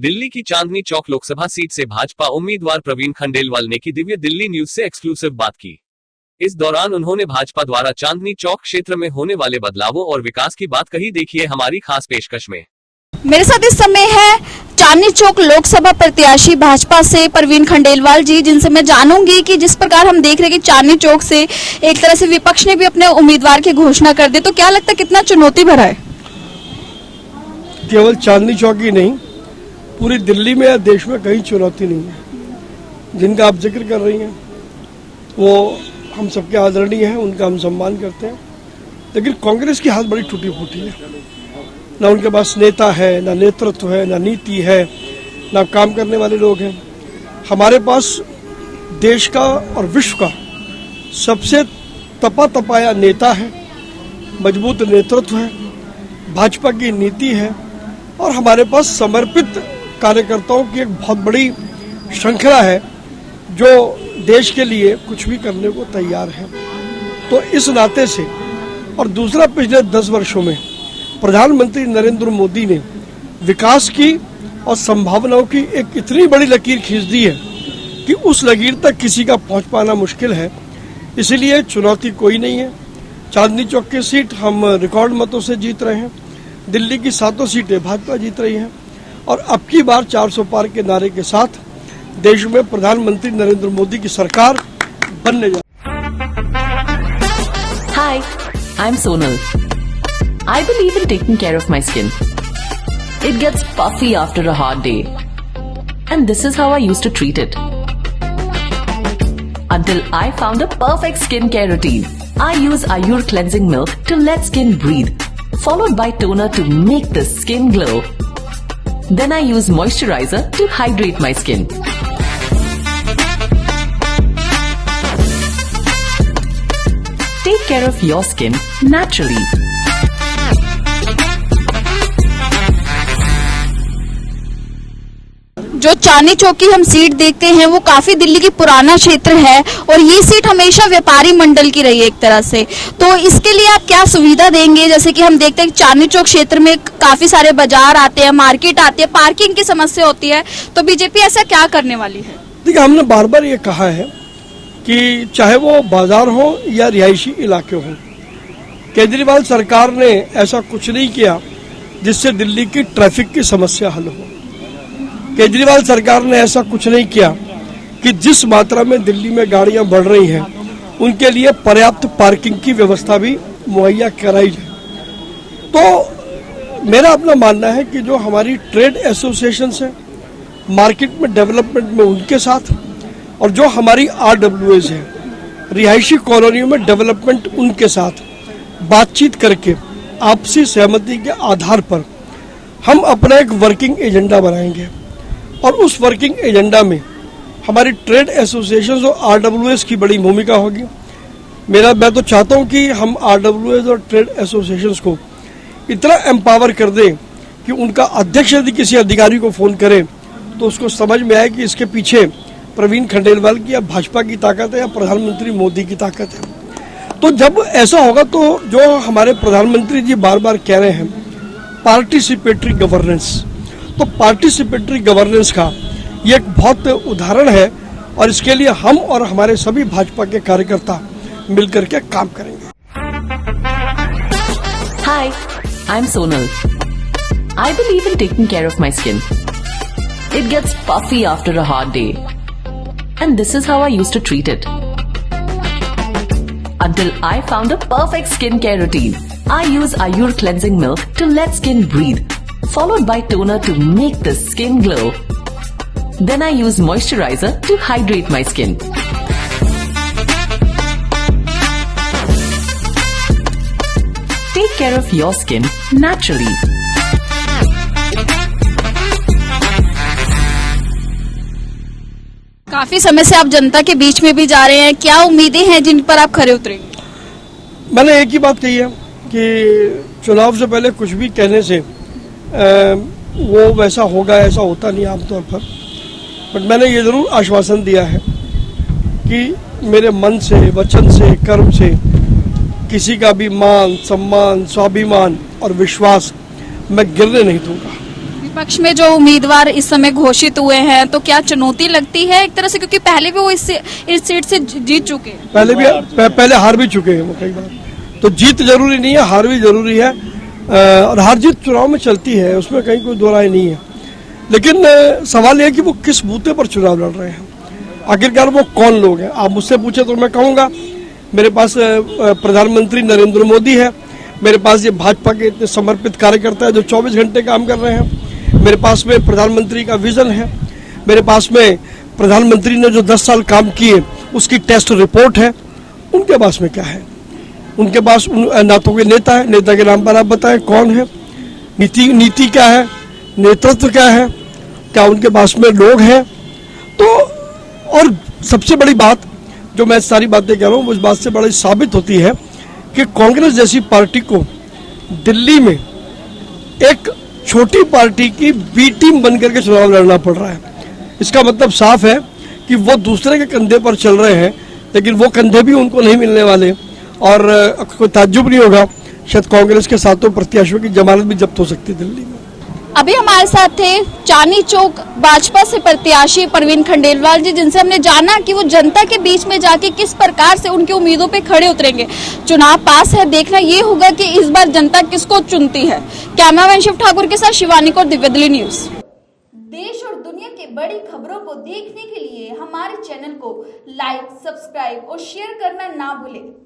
दिल्ली की चांदनी चौक लोकसभा सीट से भाजपा उम्मीदवार प्रवीण खंडेलवाल ने की दिव्य दिल्ली न्यूज से एक्सक्लूसिव बात की। इस दौरान उन्होंने भाजपा द्वारा चांदनी चौक क्षेत्र में होने वाले बदलावों और विकास की बात कही। देखिए हमारी खास पेशकश में। मेरे साथ इस समय है चांदनी चौक लोकसभा प्रत्याशी भाजपा से प्रवीण खंडेलवाल जी, जिनसे मैं जानूंगी कि जिस प्रकार हम देख रहे हैं कि चांदनी चौक से एक तरह से विपक्ष ने भी अपने उम्मीदवार की घोषणा कर दी, तो क्या लगता है कितना चुनौती भरा है? केवल चांदनी चौक ही नहीं, पूरी दिल्ली में या देश में कहीं चुनौती नहीं है। जिनका आप जिक्र कर रही हैं वो हम सबके आदरणीय हैं, उनका हम सम्मान करते हैं, लेकिन कांग्रेस की हालत बड़ी टूटी फूटी है। ना उनके पास नेता है, ना नेतृत्व है, ना नीति है, ना काम करने वाले लोग हैं। हमारे पास देश का और विश्व का सबसे तपाया नेता है, मजबूत नेतृत्व है, भाजपा की नीति है और हमारे पास समर्पित कार्यकर्ताओं की एक बहुत बड़ी श्रृंखला है जो देश के लिए कुछ भी करने को तैयार है। तो इस नाते से, और दूसरा, पिछले 10 वर्षों में प्रधानमंत्री नरेंद्र मोदी ने विकास की और संभावनाओं की एक इतनी बड़ी लकीर खींच दी है कि उस लकीर तक किसी का पहुंच पाना मुश्किल है। इसलिए चुनौती कोई नहीं है। चांदनी चौक की सीट हम रिकॉर्ड मतों से जीत रहे हैं। दिल्ली की 7 सीटें भाजपा जीत रही है और अब की बार 400 पार के नारे के साथ देश में प्रधानमंत्री नरेंद्र मोदी की सरकार बनने जा रही है। Hi, I'm Sonal. I believe in taking care of my skin. It gets puffy after a hard day. And this is how I used to treat it. Until I found a perfect skincare routine. I use Ayur cleansing milk to let skin breathe, followed by toner to make the skin glow. Then I use moisturizer to hydrate my skin. Take care of your skin naturally. जो चांदनी चौक की हम seat देखते हैं वो काफी दिल्ली की पुराना क्षेत्र है और ये सीट हमेशा व्यापारी मंडल की रही है एक तरह से। तो इसके लिए आप क्या सुविधा देंगे? जैसे कि हम देखते हैं कि चांदनी चौक क्षेत्र में काफी सारे बाजार आते हैं, मार्केट आते हैं, पार्किंग की समस्या होती है, तो बीजेपी ऐसा क्या करने वाली है? देखिए, हमने बार बार ये कहा है कि चाहे वो बाजार हो या रिहायशी इलाके हो, केजरीवाल सरकार ने ऐसा कुछ नहीं किया जिससे दिल्ली की ट्रैफिक की समस्या हल हो। केजरीवाल सरकार ने ऐसा कुछ नहीं किया कि जिस मात्रा में दिल्ली में गाड़ियां बढ़ रही हैं उनके लिए पर्याप्त पार्किंग की व्यवस्था भी मुहैया कराई जाए। तो मेरा अपना मानना है कि जो हमारी ट्रेड एसोसिएशन है, मार्केट में डेवलपमेंट में उनके साथ, और जो हमारी RWAs है, रिहायशी कॉलोनियों में डेवलपमेंट, उनके साथ बातचीत करके आपसी सहमति के आधार पर हम अपना एक वर्किंग एजेंडा बनाएंगे और उस वर्किंग एजेंडा में हमारी ट्रेड एसोसिएशंस और RWAs की बड़ी भूमिका होगी। मैं तो चाहता हूं कि हम RWAs और ट्रेड एसोसिएशंस को इतना एम्पावर कर दें कि उनका अध्यक्ष यदि किसी अधिकारी को फोन करे तो उसको समझ में आए कि इसके पीछे प्रवीण खंडेलवाल की या भाजपा की ताकत है या प्रधानमंत्री मोदी की ताकत है। तो जब ऐसा होगा तो जो हमारे प्रधानमंत्री जी बार बार कह रहे हैं, पार्टिसिपेटरी गवर्नेंस, तो पार्टिसिपेटरी गवर्नेंस का ये एक बहुत उदाहरण है और इसके लिए हम और हमारे सभी भाजपा के कार्यकर्ता मिलकर के काम करेंगे। Hi, I'm Sonal. I believe in taking care of my skin. It gets puffy after a hard day. And this is how I used to treat it. Until I found a perfect skincare routine. I use Ayur cleansing milk to let skin breathe, followed by toner to make the skin glow. Then I use moisturizer to hydrate my skin. Take care of your skin naturally. काफी समय से आप जनता के बीच में भी जा रहे हैं, क्या उम्मीदें हैं जिन पर आप खरे उतरेंगे? मैंने एक ही बात कही है कि चुनाव से पहले कुछ भी कहने से वो वैसा होगा ऐसा होता नहीं आमतौर पर, बट मैंने ये जरूर आश्वासन दिया है कि मेरे मन से, वचन से, कर्म से किसी का भी मान, सम्मान, स्वाभिमान और विश्वास मैं गिरने नहीं दूंगा। विपक्ष में जो उम्मीदवार इस समय घोषित हुए हैं तो क्या चुनौती लगती है एक तरह से, क्योंकि पहले भी वो इस सीट से जीत चुके हैं? पहले हार भी चुके हैं वो कई बार, तो जीत जरूरी नहीं है, हार भी जरूरी है। और हार जीत चुनाव में चलती है, उसमें कहीं कोई दो राय नहीं है। लेकिन सवाल यह है कि वो किस बूते पर चुनाव लड़ रहे हैं, आखिरकार वो कौन लोग हैं। आप मुझसे पूछे तो मैं कहूँगा मेरे पास प्रधानमंत्री नरेंद्र मोदी है, मेरे पास ये भाजपा के इतने समर्पित कार्यकर्ता है जो 24 घंटे काम कर रहे हैं, मेरे पास में प्रधानमंत्री का विजन है, मेरे पास में प्रधानमंत्री ने जो 10 साल काम किए उसकी टेस्ट रिपोर्ट है। उनके पास में क्या है? उनके पास ना तो कोई नेता है, नेता के नाम पर आप बताएं कौन है, नीति क्या है, नेतृत्व क्या है, क्या उनके पास में लोग हैं? तो और सबसे बड़ी बात जो मैं सारी बातें कह रहा हूँ उस बात से बड़ी साबित होती है कि कांग्रेस जैसी पार्टी को दिल्ली में एक छोटी पार्टी की बी टीम बनकर के चुनाव लड़ना पड़ रहा है। इसका मतलब साफ है कि वो दूसरे के कंधे पर चल रहे हैं, लेकिन वो कंधे भी उनको नहीं मिलने वाले। और कोई ताज्जुब नहीं होगा, शायद कांग्रेस के सातों प्रत्याशियों की जमानत भी जब्त हो सकती है दिल्ली में। अभी हमारे साथ थे चांदनी चौक भाजपा से प्रत्याशी प्रवीण खंडेलवाल जी, जिनसे हमने जाना कि वो जनता के बीच में जाके किस प्रकार से उनकी उम्मीदों पे खड़े उतरेंगे। चुनाव पास है, देखना ये होगा कि इस बार जनता किसको चुनती है। कैमरामैन शिव ठाकुर के साथ शिवानी कौर, दिव्य दिल्ली न्यूज। देश और दुनिया की बड़ी खबरों को देखने के लिए हमारे चैनल को लाइक, सब्सक्राइब और शेयर करना ना भूलें।